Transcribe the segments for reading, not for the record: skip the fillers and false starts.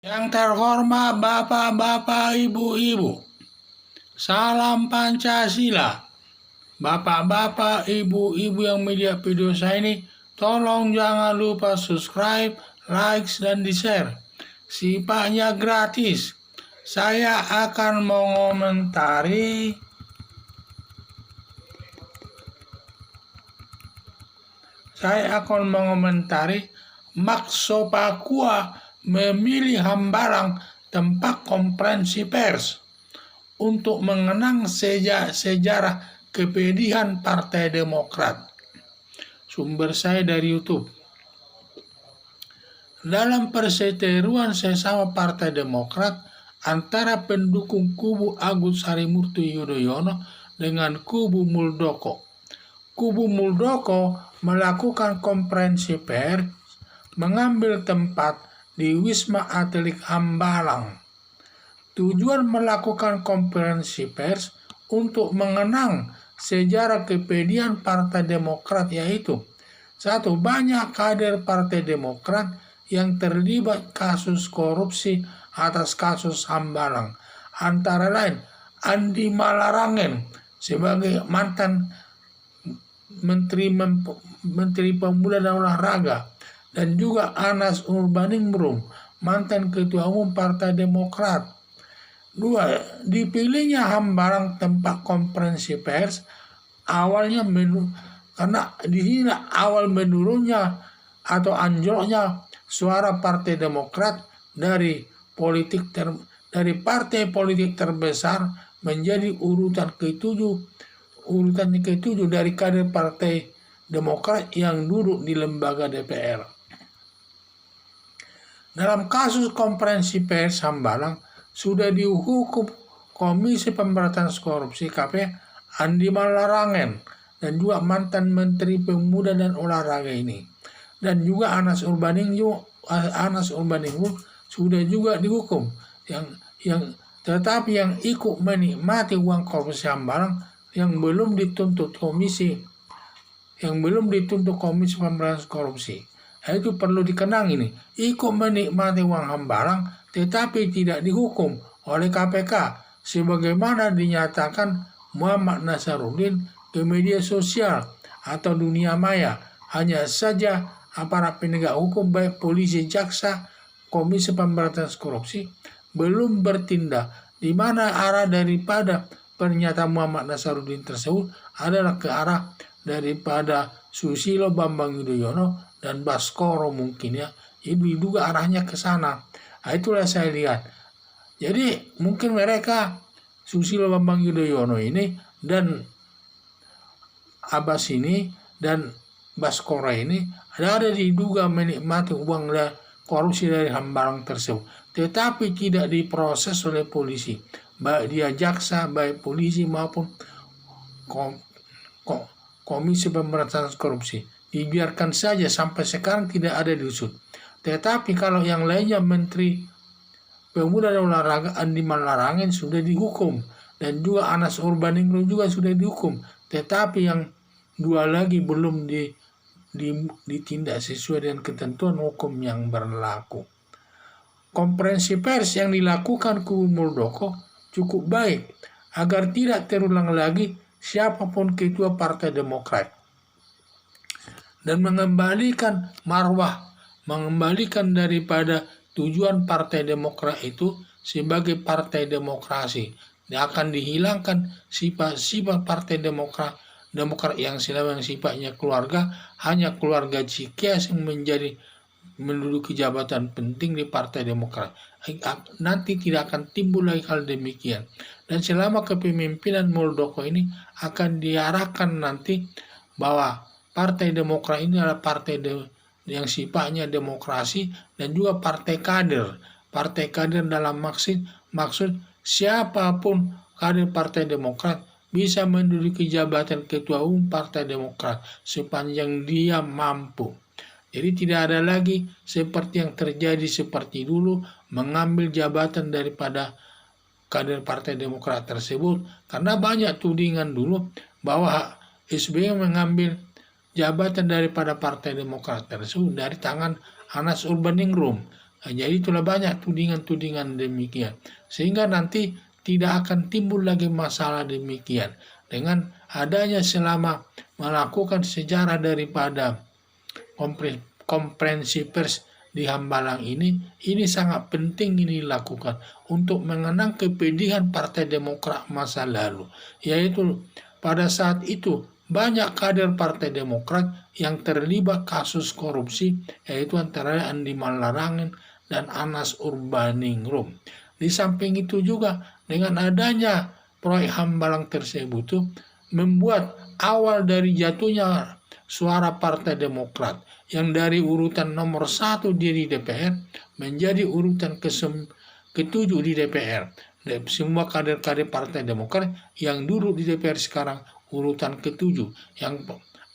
Yang terhormat Bapak-Bapak, Ibu-Ibu, salam Pancasila. Bapak-Bapak, Ibu-Ibu yang melihat video saya ini, tolong jangan lupa subscribe, like, dan di-share. Sifatnya gratis. Saya akan mengomentari Maxo Papua memilih Hambalang tempat konferensi pers untuk mengenang sejarah kepedihan Partai Demokrat. Sumber saya dari YouTube. Dalam perseteruan sesama Partai Demokrat antara pendukung kubu Agus Harimurti Yudhoyono dengan kubu Muldoko. Kubu Muldoko melakukan konferensi pers mengambil tempat di Wisma Atlet Hambalang. Tujuan melakukan konferensi pers untuk mengenang sejarah kepedihan Partai Demokrat yaitu: 1. Banyak kader Partai Demokrat yang terlibat kasus korupsi atas kasus Hambalang, antara lain Andi Malarangen sebagai mantan Menteri Pemuda dan Olahraga, dan juga Anas Urbaningrum, mantan Ketua Umum Partai Demokrat. 2. Dipilihnya Hambalang tempat konferensi pers awalnya karena di sini awal menurunnya atau anjloknya suara Partai Demokrat dari partai politik terbesar menjadi urutan ke-7 dari kader Partai Demokrat yang duduk di lembaga DPR. Dalam kasus konferensi pers Hambalang sudah dihukum Komisi Pemberantasan Korupsi KPK Andi Malarangen dan juga mantan Menteri Pemuda dan Olahraga ini, dan juga Anas Urbaningrum sudah juga dihukum. Tetapi yang ikut menikmati uang korupsi Hambalang yang belum dituntut Komisi Pemberantasan Korupsi. Itu perlu dikenang ini, ikut menikmati uang Hambalang tetapi tidak dihukum oleh KPK sebagaimana dinyatakan Muhammad Nasaruddin ke media sosial atau dunia maya. Hanya saja aparat penegak hukum baik polisi, jaksa, Komisi Pemberantasan Korupsi belum bertindak, di mana arah daripada pernyataan Muhammad Nasaruddin tersebut adalah ke arah daripada Susilo Bambang Yudhoyono dan Baskoro mungkin ya. Ini juga arahnya ke sana. Itulah saya lihat. Jadi mungkin mereka Susilo Bambang Yudhoyono ini dan Abbas ini dan Baskoro ini ada diduga menikmati uang korupsi dari Hambalang tersebut, tetapi tidak diproses oleh polisi, baik dia jaksa, baik polisi maupun Komisi Pemberantasan Korupsi. Dibiarkan saja sampai sekarang tidak ada diusut. Tetapi kalau yang lainnya Menteri Pemuda dan Olahraga Andi Malarangen sudah dihukum, dan juga Anas Urbaningrum juga sudah dihukum, tetapi yang dua lagi belum ditindak sesuai dengan ketentuan hukum yang berlaku. Konferensi pers yang dilakukan kubu Muldoko cukup baik agar tidak terulang lagi siapapun ketua Partai Demokrat, dan mengembalikan daripada tujuan Partai Demokrat itu sebagai partai demokrasi. Akan dihilangkan sifat Partai Demokrat yang sifatnya keluarga, hanya keluarga Cikias yang menduduki jabatan penting di Partai Demokrat. Nanti tidak akan timbul lagi hal demikian. Dan selama kepemimpinan Muldoko ini akan diarahkan nanti bahwa Partai Demokrat ini adalah partai yang sifatnya demokrasi dan juga partai kader dalam maksud siapapun kader Partai Demokrat bisa menduduki jabatan ketua umum Partai Demokrat sepanjang dia mampu. Jadi tidak ada lagi seperti yang terjadi seperti dulu mengambil jabatan daripada kader Partai Demokrat tersebut, karena banyak tudingan dulu bahwa SBY mengambil jabatan daripada Partai Demokrat tersebut dari tangan Anas Urbaningrum. Nah, jadi itulah banyak tudingan-tudingan demikian. Sehingga nanti tidak akan timbul lagi masalah demikian. Dengan adanya selama melakukan sejarah daripada konferensi pers di Hambalang ini sangat penting ini dilakukan untuk mengenang kepedihan Partai Demokrat masa lalu. Yaitu pada saat itu banyak kader Partai Demokrat yang terlibat kasus korupsi, yaitu antara Andi Malarangin dan Anas Urbaningrum. Di samping itu juga dengan adanya proyek Hambalang tersebut tuh membuat awal dari jatuhnya suara Partai Demokrat yang dari urutan nomor 1 di DPR menjadi urutan ketujuh di DPR. Semua kader-kader Partai Demokrat yang duduk di DPR sekarang urutan ketujuh, yang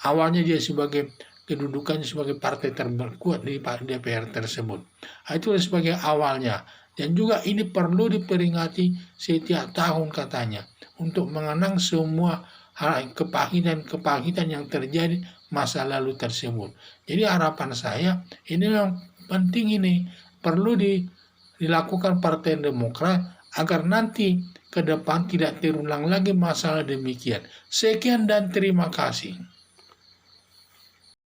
awalnya dia sebagai kedudukannya sebagai partai terkuat di DPR tersebut. Itu sebagai awalnya. Dan juga ini perlu diperingati setiap tahun katanya untuk mengenang semua hal kepahitan yang terjadi masa lalu tersebut. Jadi harapan saya ini yang penting, ini perlu dilakukan Partai Demokrat agar nanti ke depan tidak terulang lagi masalah demikian. Sekian dan terima kasih.